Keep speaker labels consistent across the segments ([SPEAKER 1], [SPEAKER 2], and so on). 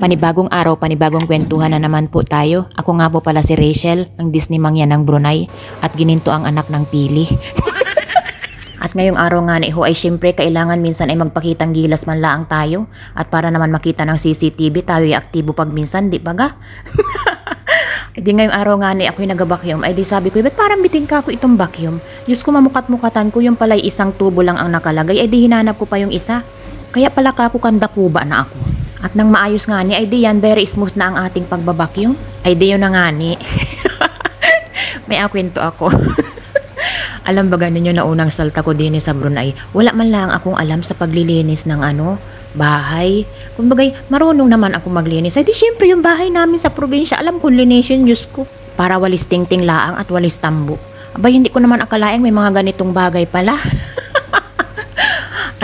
[SPEAKER 1] Panibagong araw, panibagong kwentuhan na naman po tayo. Ako nga po pala si Rachel, ang Disney mangyan ng Brunei at gininto ang anak ng Pili. At ngayong araw nga na iho ay syempre kailangan minsan ay magpakitang gilas man laang tayo. At para naman makita ng CCTV tayo ay aktibo pag minsan, di ba ga? E di ngayong araw nga ni ako'y nag-vacuum, ay di sabi ko, ba't parang bitin ka ako itong vacuum? Diyos ko, mamukat-mukatan ko, yung pala'y isang tubo lang ang nakalagay, ay di hinanap ko pa yung isa. Kaya pala ka ako kandakuba na ako. At nang maayos nga ni, ay di yan, very smooth na ang ating pagbabacuum. Ay di yun na nga ni. May akwento ako. Alam ba ninyo na unang salta ko din sa Brunei, wala man lang akong alam sa paglilinis ng bahay. Kumbagay, marunong naman ako maglinis. Ay di syempre yung bahay namin sa probinsya, alam kong linisin, Diyos ko. Para walis tingting laang at walis tambo. Abay, hindi ko naman akalaing may mga ganitong bagay pala.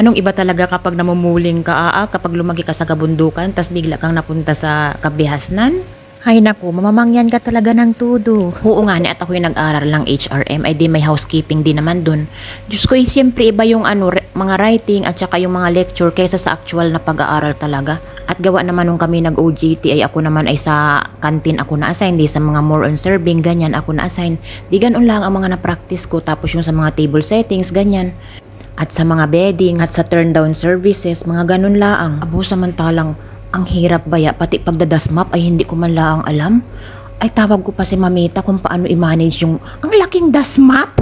[SPEAKER 1] Anong iba talaga kapag namumuling ka, kapag lumaki ka sa kabundukan, tas bigla kang napunta sa kabihasnan? Hay naku, mamamangyan ka talaga ng tudo. Oo nga ni, at ako'y nag-aral lang HRM, ay di may housekeeping din naman dun. Diyos ko, siyempre iba yung mga writing at saka yung mga lecture kaysa sa actual na pag-aaral talaga. At gawa naman nung kami nag-OJT ay ako naman ay sa canteen ako na-assign, di sa mga more on serving, ganyan ako na-assign. Di ganon lang ang mga na-practice ko, tapos yung sa mga table settings, ganyan. At sa mga bedding, at sa turn down services, mga ganon laang. Abo samantalang, ang hirap baya, pati pagdadasmap ay hindi ko man lang alam. Ay tawag ko pa si Mamita kung paano i-manage yung ang laking dasmap.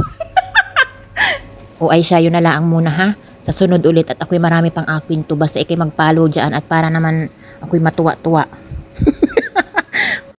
[SPEAKER 1] O ay siya, yun na lang muna ha. Sa sunod ulit at ako'y marami pang akwento, basta ikay mag-follow dyan at para naman ako'y matuwa-tuwa.